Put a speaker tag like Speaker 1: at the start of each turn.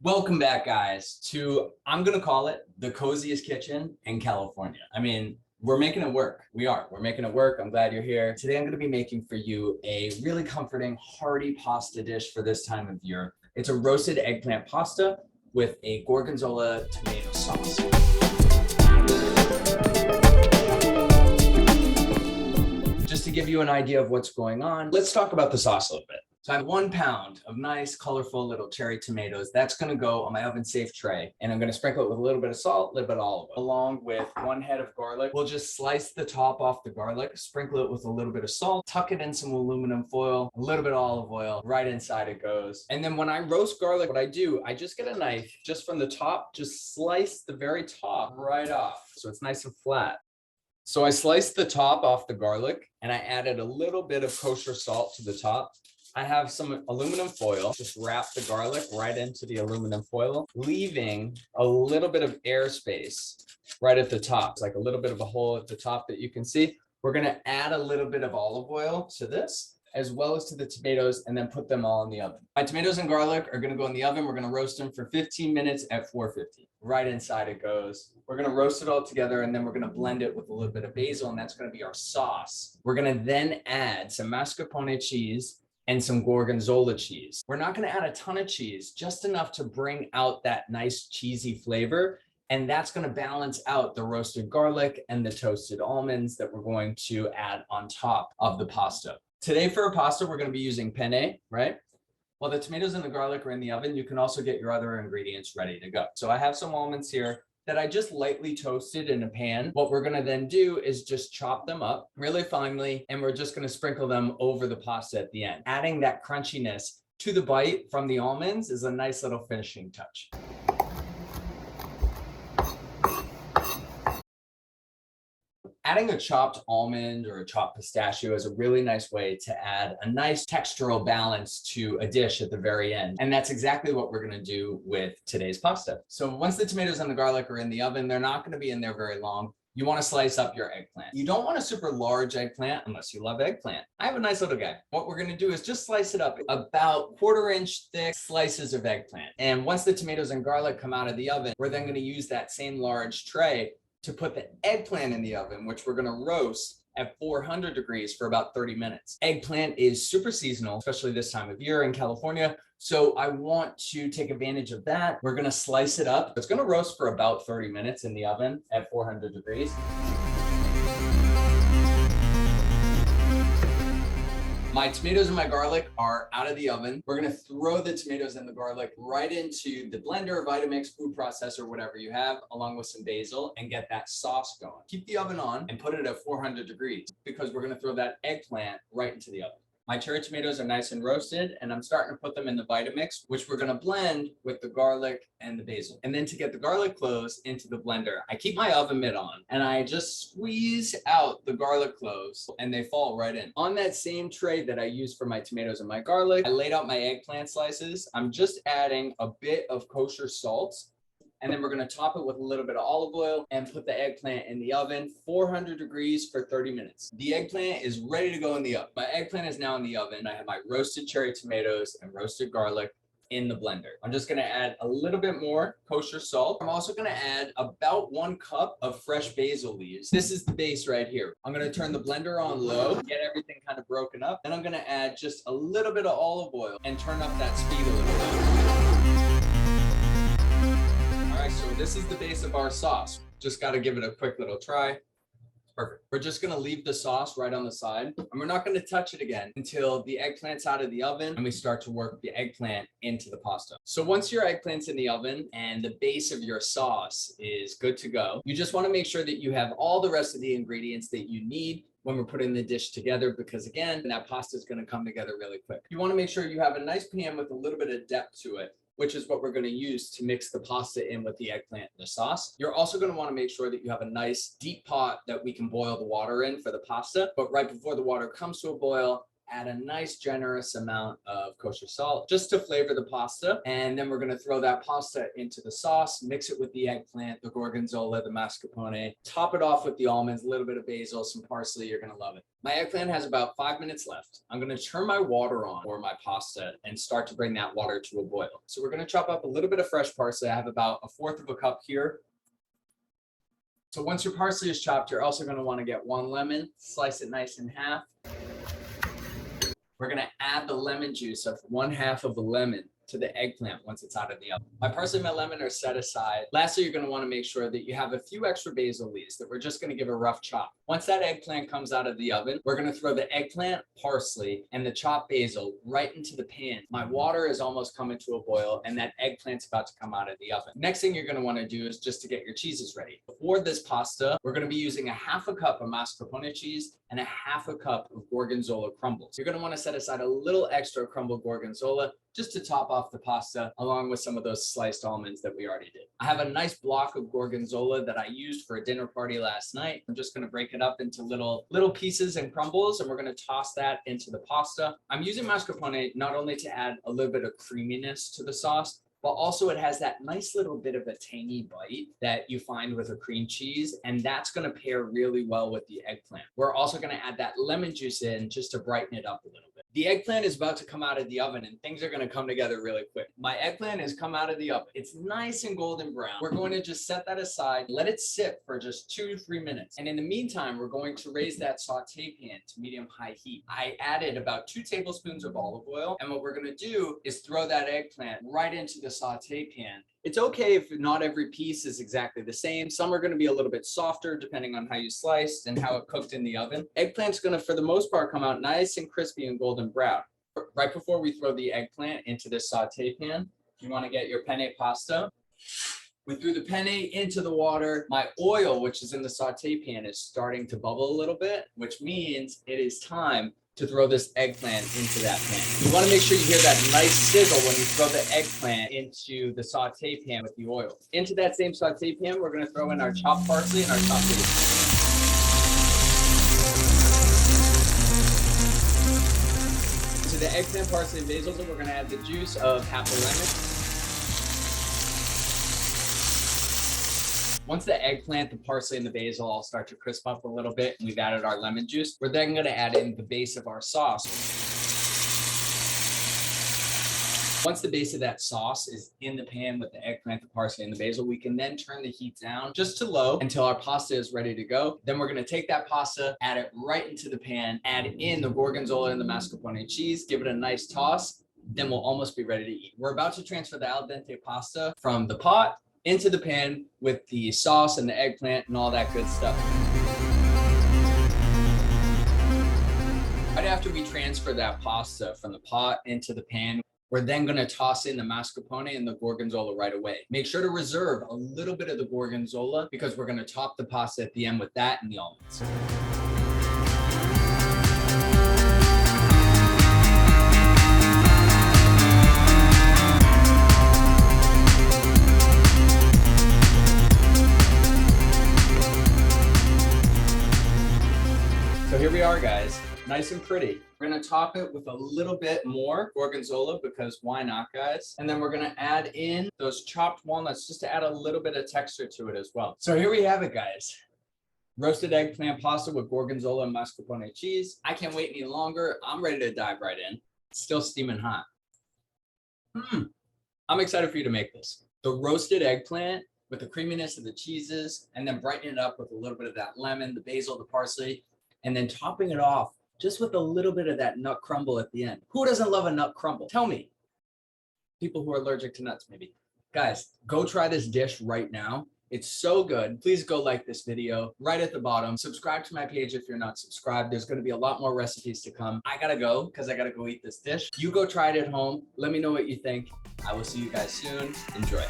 Speaker 1: Welcome back, guys, to, I'm going to call it the coziest kitchen in California. I mean, we're making it work. We're making it work. I'm glad you're here. Today, I'm going to be making for you a really comforting, hearty pasta dish for this time of year. It's a roasted eggplant pasta with a gorgonzola tomato sauce. Just to give you an idea of what's going on, let's talk about the sauce a little bit. So I have 1 pound of nice, colorful little cherry tomatoes. That's gonna go on my oven safe tray. And I'm gonna sprinkle it with a little bit of salt, a little bit of olive oil, along with 1 head of garlic. We'll just slice the top off the garlic, sprinkle it with a little bit of salt, tuck it in some aluminum foil, a little bit of olive oil, right inside it goes. And then when I roast garlic, what I do, I just get a knife, just from the top, just slice the very top right off. So it's nice and flat. So I sliced the top off the garlic and I added a little bit of kosher salt to the top. I have some aluminum foil, just wrap the garlic right into the aluminum foil, leaving a little bit of airspace right at the top. It's like a little bit of a hole at the top that you can see. We're gonna add a little bit of olive oil to this, as well as to the tomatoes, and then put them all in the oven. My tomatoes and garlic are gonna go in the oven. We're gonna roast them for 15 minutes at 450. Right inside it goes. We're gonna roast it all together, and then we're gonna blend it with a little bit of basil, and that's gonna be our sauce. We're gonna then add some mascarpone cheese and some gorgonzola cheese. We're not gonna add a ton of cheese, just enough to bring out that nice cheesy flavor. And that's gonna balance out the roasted garlic and the toasted almonds that we're going to add on top of the pasta. Today for a pasta, we're gonna be using penne, right? While the tomatoes and the garlic are in the oven, you can also get your other ingredients ready to go. So I have some almonds here that I just lightly toasted in a pan. What we're gonna then do is just chop them up really finely, and we're just gonna sprinkle them over the pasta at the end. Adding that crunchiness to the bite from the almonds is a nice little finishing touch. Adding a chopped almond or a chopped pistachio is a really nice way to add a nice textural balance to a dish at the very end. And that's exactly what we're gonna do with today's pasta. So once the tomatoes and the garlic are in the oven, they're not gonna be in there very long. You wanna slice up your eggplant. You don't want a super large eggplant unless you love eggplant. I have a nice little guy. What we're gonna do is just slice it up about 1/4 inch thick slices of eggplant. And once the tomatoes and garlic come out of the oven, we're then gonna use that same large tray to put the eggplant in the oven, which we're gonna roast at 400 degrees for about 30 minutes. Eggplant is super seasonal, especially this time of year in California. So I want to take advantage of that. We're gonna slice it up. It's gonna roast for about 30 minutes in the oven at 400 degrees. My tomatoes and my garlic are out of the oven. We're gonna throw the tomatoes and the garlic right into the blender, Vitamix, food processor, whatever you have, along with some basil, and get that sauce going. Keep the oven on and put it at 400 degrees because we're gonna throw that eggplant right into the oven. My cherry tomatoes are nice and roasted, and I'm starting to put them in the Vitamix, which we're gonna blend with the garlic and the basil. And then to get the garlic cloves into the blender, I keep my oven mitt on, and I just squeeze out the garlic cloves, and they fall right in. On that same tray that I used for my tomatoes and my garlic, I laid out my eggplant slices. I'm just adding a bit of kosher salt, and then we're gonna top it with a little bit of olive oil and put the eggplant in the oven, 400 degrees for 30 minutes. The eggplant is ready to go in the oven. My eggplant is now in the oven. I have my roasted cherry tomatoes and roasted garlic in the blender. I'm just gonna add a little bit more kosher salt. I'm also gonna add about 1 cup of fresh basil leaves. This is the base right here. I'm gonna turn the blender on low, get everything kind of broken up. Then I'm gonna add just a little bit of olive oil and turn up that speed a little bit. So this is the base of our sauce. Just got to give it a quick little try. Perfect. We're just going to leave the sauce right on the side, and we're not going to touch it again until the eggplant's out of the oven and we start to work the eggplant into the pasta. So once your eggplant's in the oven and the base of your sauce is good to go, you just want to make sure that you have all the rest of the ingredients that you need when we're putting the dish together, because again, that pasta is going to come together really quick. You want to make sure you have a nice pan with a little bit of depth to it, which is what we're going to use to mix the pasta in with the eggplant and the sauce. You're also going to want to make sure that you have a nice deep pot that we can boil the water in for the pasta. But right before the water comes to a boil, Add a nice generous amount of kosher salt just to flavor the pasta. And then we're going to throw that pasta into the sauce, mix it with the eggplant, the gorgonzola, the mascarpone, top it off with the almonds, a little bit of basil, some parsley. You're going to love it. My eggplant has about 5 minutes left. I'm going to turn my water on for my pasta and start to bring that water to a boil. So we're going to chop up a little bit of fresh parsley. I have about 1/4 of a cup here. So once your parsley is chopped, you're also going to want to get 1 lemon, slice it nice in half. We're going to add the lemon juice of 1/2 of a lemon to the eggplant once it's out of the oven. My parsley and my lemon are set aside. Lastly, you're going to want to make sure that you have a few extra basil leaves that we're just going to give a rough chop. Once that eggplant comes out of the oven, we're going to throw the eggplant, parsley, and the chopped basil right into the pan. My water is almost coming to a boil, and that eggplant's about to come out of the oven. Next thing you're going to want to do is just to get your cheeses ready. For this pasta, we're going to be using 1/2 cup of mascarpone cheese and 1/2 cup of gorgonzola crumbles. You're going to want to set aside a little extra crumbled gorgonzola just to top off the pasta, along with some of those sliced almonds that we already did. I have a nice block of gorgonzola that I used for a dinner party last night. I'm just going to break it up into little pieces and crumbles, and we're going to toss that into the pasta. I'm using mascarpone not only to add a little bit of creaminess to the sauce, but also it has that nice little bit of a tangy bite that you find with a cream cheese, and that's going to pair really well with the eggplant. We're also going to add that lemon juice in just to brighten it up a little bit. The eggplant is about to come out of the oven, and things are going to come together really quick. My eggplant has come out of the oven. It's nice and golden brown. We're going to just set that aside, let it sit for just 2 to 3 minutes. And in the meantime, we're going to raise that saute pan to medium-high heat. I added about 2 tablespoons of olive oil, and what we're going to do is throw that eggplant right into the saute pan. It's okay if not every piece is exactly the same. Some are going to be a little bit softer depending on how you sliced and how it cooked in the oven. Eggplant's going to, for the most part, come out nice and crispy and golden brown. Right before we throw the eggplant into the saute pan, you want to get your penne pasta. We threw the penne into the water. My oil, which is in the saute pan, is starting to bubble a little bit, which means it is time to throw this eggplant into that pan. You want to make sure you hear that nice sizzle when you throw the eggplant into the saute pan with the oil. Into that same saute pan, we're going to throw in our chopped parsley and our chopped basil. To the eggplant, parsley, and basil, we're going to add the juice of 1/2 a lemon. Once the eggplant, the parsley, and the basil all start to crisp up a little bit, and we've added our lemon juice, we're then going to add in the base of our sauce. Once the base of that sauce is in the pan with the eggplant, the parsley, and the basil, we can then turn the heat down just to low until our pasta is ready to go. Then we're going to take that pasta, add it right into the pan, add in the gorgonzola and the mascarpone cheese, give it a nice toss, then we'll almost be ready to eat. We're about to transfer the al dente pasta from the pot into the pan with the sauce and the eggplant and all that good stuff. Right after we transfer that pasta from the pot into the pan, we're then going to toss in the mascarpone and the gorgonzola right away. Make sure to reserve a little bit of the gorgonzola because we're going to top the pasta at the end with that and the almonds. So here we are, guys, nice and pretty. We're gonna top it with a little bit more gorgonzola because why not, guys? And then we're gonna add in those chopped walnuts just to add a little bit of texture to it as well. So here we have it, guys. Roasted eggplant pasta with gorgonzola and mascarpone cheese. I can't wait any longer. I'm ready to dive right in. It's still steaming hot. I'm excited for you to make this. The roasted eggplant with the creaminess of the cheeses and then brighten it up with a little bit of that lemon, the basil, the parsley, and then topping it off just with a little bit of that nut crumble at the end. Who doesn't love a nut crumble? Tell me. People who are allergic to nuts, maybe. Guys, go try this dish right now. It's so good. Please go like this video right at the bottom. Subscribe to my page if you're not subscribed. There's going to be a lot more recipes to come. I got to go because I got to go eat this dish. You go try it at home. Let me know what you think. I will see you guys soon. Enjoy.